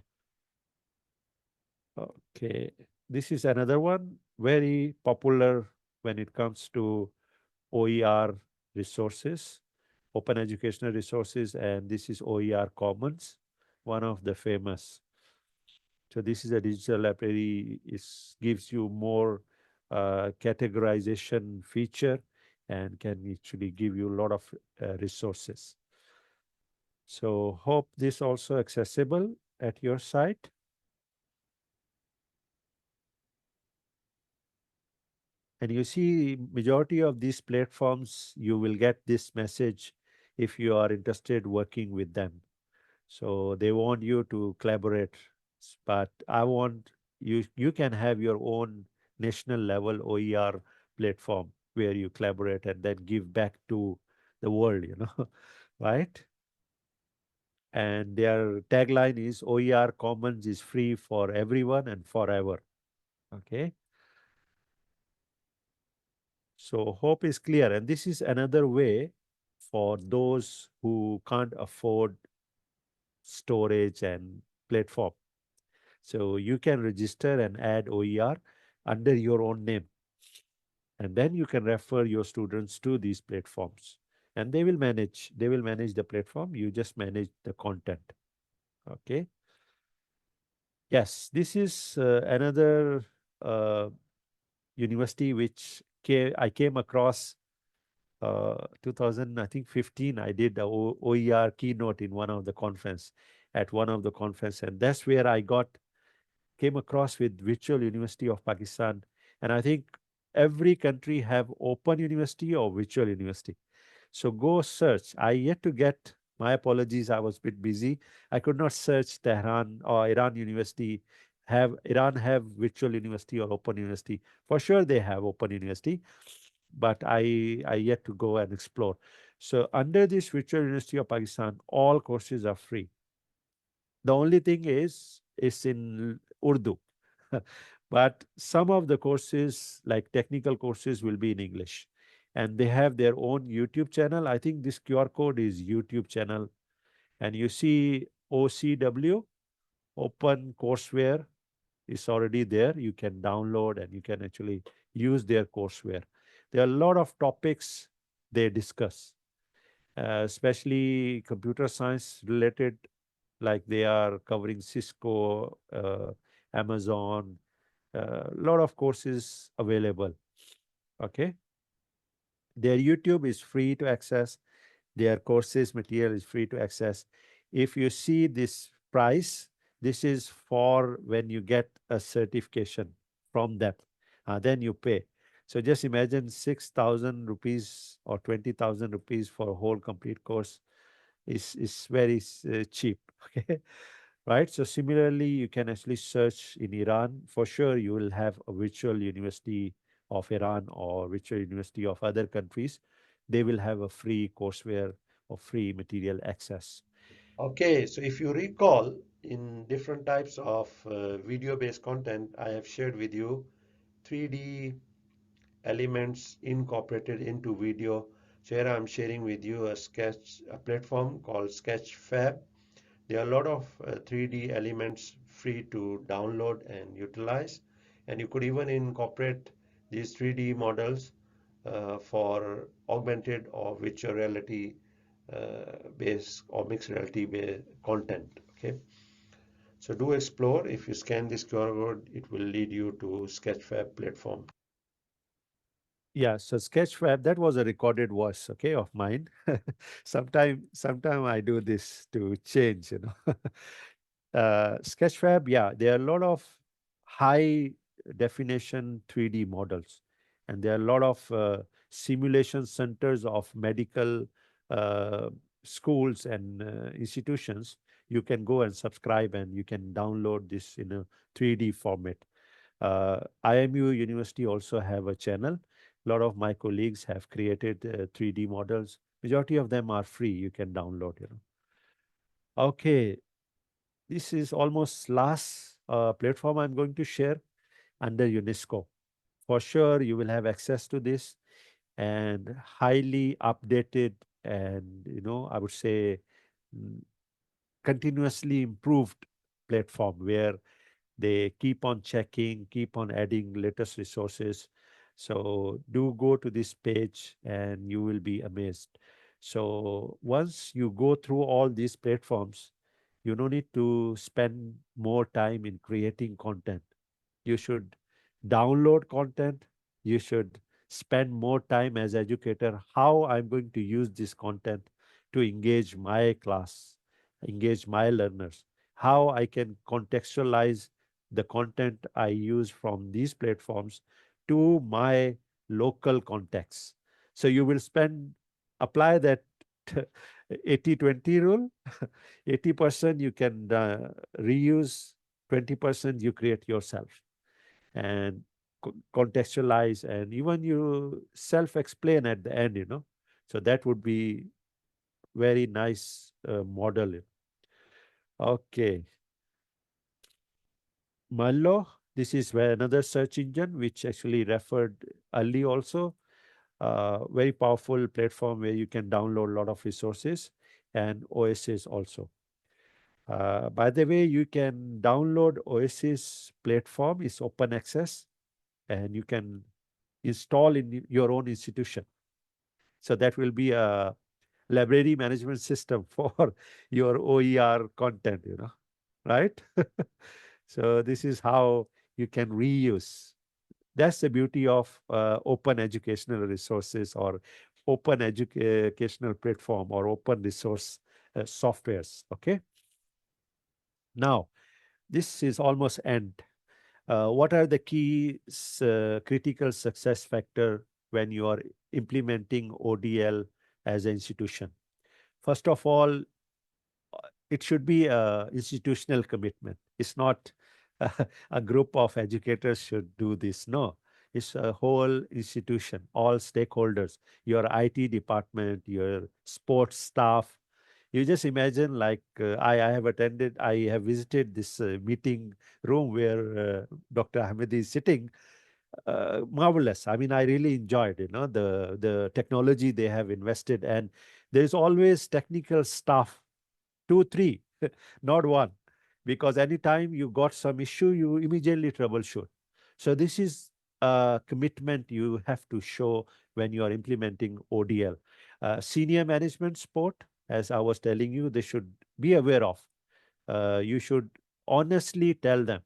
Okay, this is another one very popular when it comes to OER resources, open educational resources, and this is OER Commons, one of the famous. So this is a digital library. It gives you more categorization feature and can actually give you a lot of resources. So hope this also accessible at your site. And you see majority of these platforms, you will get this message if you are interested working with them. So they want you to collaborate, but I want you can have your own national level OER platform where you collaborate and then give back to the world, right? And their tagline is OER Commons is free for everyone and forever. Okay. So hope is clear. And this is another way for those who can't afford storage and platform. So you can register and add OER under your own name. And then you can refer your students to these platforms. And they will manage the platform. You just manage the content. Okay. Yes, this is another uh, university which I came across 2000, I think 15. I did the OER keynote in one of the conference, at one of the conference, and that's where I came across with Virtual University of Pakistan. And I think every country have open university or virtual university. So go search. I yet to get, my apologies, I was a bit busy. I could not search Tehran or Iran University. Iran have virtual university or open university? For sure they have open university, but I yet to go and explore. So under this Virtual University of Pakistan, all courses are free. The only thing is it's in Urdu. But some of the courses, like technical courses, will be in English. And they have their own YouTube channel. I think this QR code is YouTube channel. And you see OCW, Open Courseware, is already there. You can download and you can actually use their courseware. There are a lot of topics they discuss, especially computer science related, like they are covering Cisco, Amazon, a lot of courses available. Okay. Their YouTube is free to access. Their courses material is free to access. If you see this price, this is for when you get a certification from them. Then you pay. So just imagine 6,000 rupees or 20,000 rupees for a whole complete course is very cheap. Okay. Right. So similarly, you can actually search in Iran. For sure, you will have a virtual university of Iran or virtual university of other countries. They will have a free courseware or free material access. Okay, so if you recall, in different types of video-based content, I have shared with you 3D elements incorporated into video. So here I'm sharing with you a platform called Sketchfab. There are a lot of 3D elements free to download and utilize, and you could even incorporate these 3D models for augmented or virtual reality based or mixed reality based content. Okay, so do explore. If you scan this QR code, it will lead you to Sketchfab platform. Yeah, so Sketchfab, that was a recorded voice, okay, of mine. Sometime I do this to change, you know. Sketchfab, yeah, there are a lot of high definition 3D models, and there are a lot of simulation centers of medical uh, schools and institutions. You can go and subscribe, and you can download this in a 3D format. IMU University also have a channel. A lot of my colleagues have created 3D models. Majority of them are free. You can download, you know. Okay, this is almost last platform I'm going to share under UNESCO. For sure, you will have access to this and highly updated and, you know, I would say mm, continuously improved platform where they keep on checking, keep on adding latest resources. So do go to this page and you will be amazed. So once you go through all these platforms, you don't need to spend more time in creating content. You should download content. You should spend more time as educator how I'm going to use this content to engage my class, engage my learners, how I can contextualize the content I use from these platforms to my local context. So you will apply that 80-20 rule. 80% you can reuse, 20% you create yourself and contextualize, and even you self-explain at the end, you know. So that would be very nice model. Okay. Mallo, this is where another search engine, which actually referred early also. Very powerful platform where you can download a lot of resources, and Oasis also. By the way, you can download Oasis platform, is open access, and you can install in your own institution. So that will be a library management system for your OER content, you know, right? So this is how you can reuse. That's the beauty of open educational resources or open educational platform or open resource softwares, okay? Now, this is almost end. What are the key critical success factor when you are implementing ODL as an institution? First of all, it should be a institutional commitment. It's not a group of educators should do this. No, it's a whole institution, all stakeholders, your IT department, your sports staff. You just imagine like I have attended, I have visited this meeting room where Dr. Ahmed is sitting. Marvelous. I mean, I really enjoyed, you know, the technology they have invested, and there's always technical staff, two, three, not one, because anytime you got some issue, you immediately troubleshoot. So this is a commitment you have to show when you are implementing ODL. Senior management support, as I was telling you, they should be aware of. You should honestly tell them,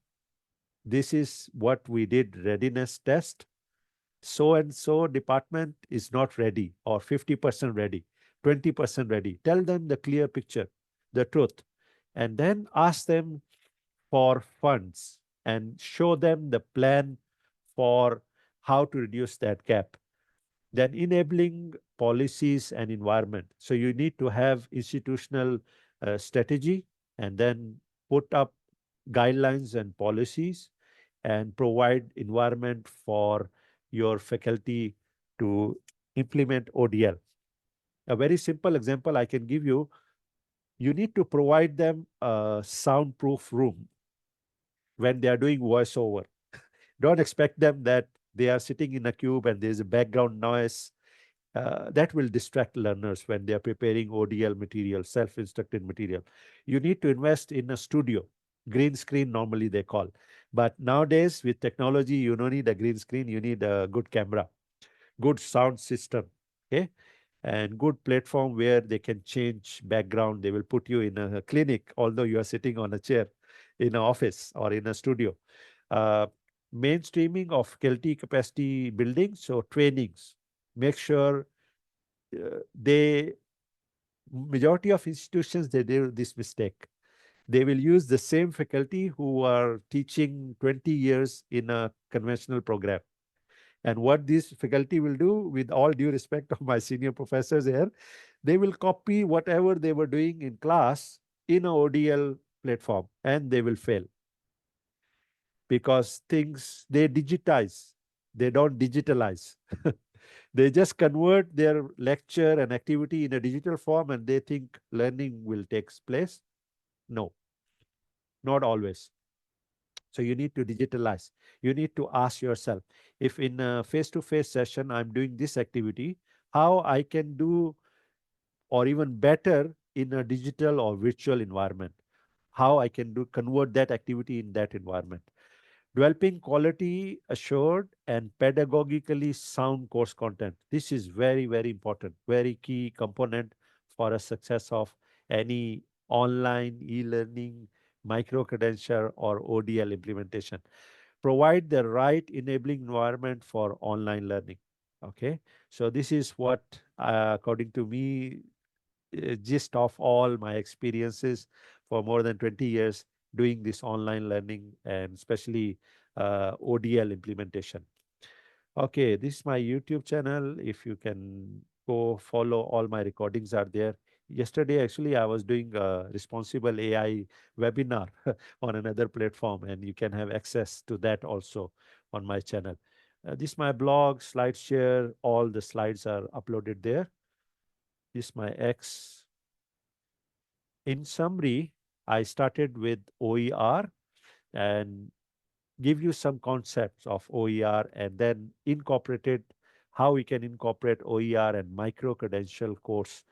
this is what we did readiness test. So and so department is not ready or 50% ready, 20% ready. Tell them the clear picture, the truth, and then ask them for funds and show them the plan for how to reduce that gap. Then enabling policies and environment. So you need to have institutional strategy and then put up guidelines and policies and provide environment for your faculty to implement ODL. A very simple example I can give you, you need to provide them a soundproof room when they are doing voiceover. Don't expect them that they are sitting in a cube and there's a background noise. That will distract learners when they are preparing ODL material, self-instructed material. You need to invest in a studio, green screen normally they call. But nowadays with technology, you don't need a green screen, you need a good camera, good sound system, okay? and good platform where they can change background. They will put you in a clinic, although you are sitting on a chair in an office or in a studio. Uh, Mainstreaming of faculty capacity building, so trainings. Make sure they majority of institutions they do this mistake. They will use the same faculty who are teaching 20 years in a conventional program. And what this faculty will do, with all due respect of my senior professors here, they will copy whatever they were doing in class in a ODL platform, and they will fail because things they digitize, they don't digitalize. They just convert their lecture and activity in a digital form and they think learning will take place. No, not always. So you need to digitalize. You need to ask yourself, if in a face-to-face session, I'm doing this activity, how I can do or even better in a digital or virtual environment, how I can do convert that activity in that environment. Developing quality assured and pedagogically sound course content. This is very, very important, very key component for a success of any online e-learning, micro-credential or ODL implementation. Provide the right enabling environment for online learning. Okay, so this is what, according to me, gist of all my experiences for more than 20 years doing this online learning and especially ODL implementation. Okay, this is my YouTube channel. If you can go follow, all my recordings are there. Yesterday, actually, I was doing a responsible AI webinar on another platform, and you can have access to that also on my channel. This is my blog, SlideShare. All the slides are uploaded there. This is my X. In summary, I started with OER and give you some concepts of OER and then incorporated how we can incorporate OER and micro credential course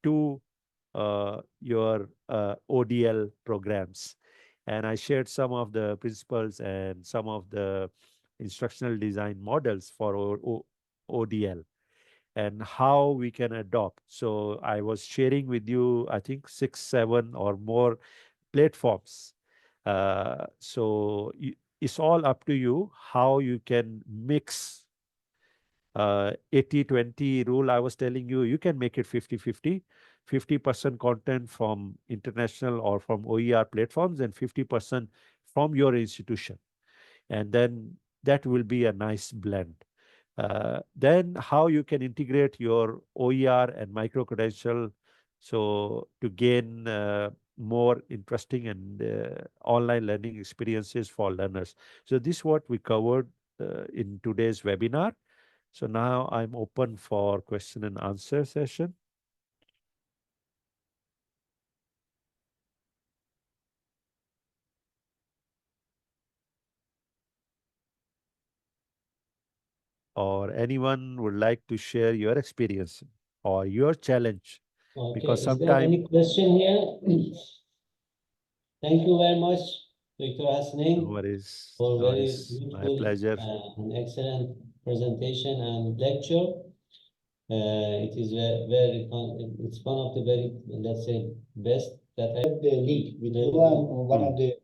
to your ODL programs. And I shared some of the principles and some of the instructional design models for ODL and how we can adopt. So I was sharing with you, I think 6, 7 or more platforms. So it's all up to you how you can mix 80-20 rule I was telling you. You can make it 50-50. 50% content from international or from OER platforms and 50% from your institution. And then that will be a nice blend. Then how you can integrate your OER and micro-credential so to gain more interesting and online learning experiences for learners. So this is what we covered in today's webinar. So now I'm open for question and answer session. Or anyone would like to share your experience or your challenge. Okay, Because is there sometimes any question here? Thank you very much, Dr. no Hasnain, worries, for no very worries. My beautiful pleasure. and excellent presentation and lecture. It is very, it's one of the very, let's say, best that I have the link with one of the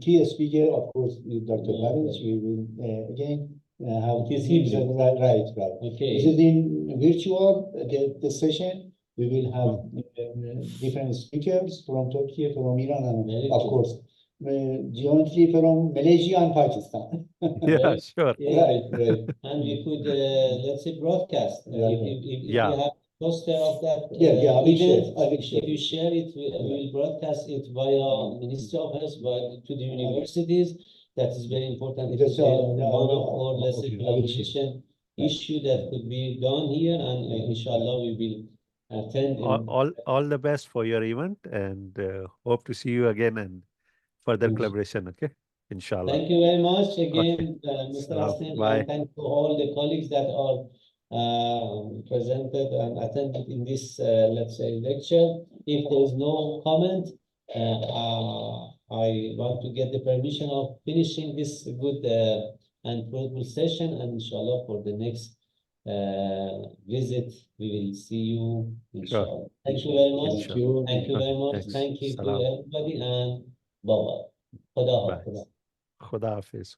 key speaker, of course, Dr. Barış. We will again have it is him. Right, right. Okay. This is in virtual the session. We will have different speakers from Turkey, from Iran, and of course, geometry from Malaysia and Pakistan. Yeah, sure. Yeah. Right. And we could, let's say, broadcast. If Yeah. you have poster of that event, I will share. If you share it, we will broadcast it via Ministry of Health, to the universities. That is very important. It is one of our, let's say, collaboration issue that could be done here, and inshallah we will attend. All the best for your event and hope to see you again and further collaboration. Okay. Inshallah. Thank you very much Okay. again, Mr. So, Hasnain, bye. and thank to all the colleagues that are presented and attended in this, let's say, lecture. If there is no comment, I want to get the permission of finishing this good and fruitful session, and inshallah for the next visit. We will see you, Sure. inshallah. Thank you very much. Inshallah. Thank you very much. Thanks. Thank you to Salam. everybody, and bye-bye. Khuda Bye. Hafiz. Khuda Hafiz.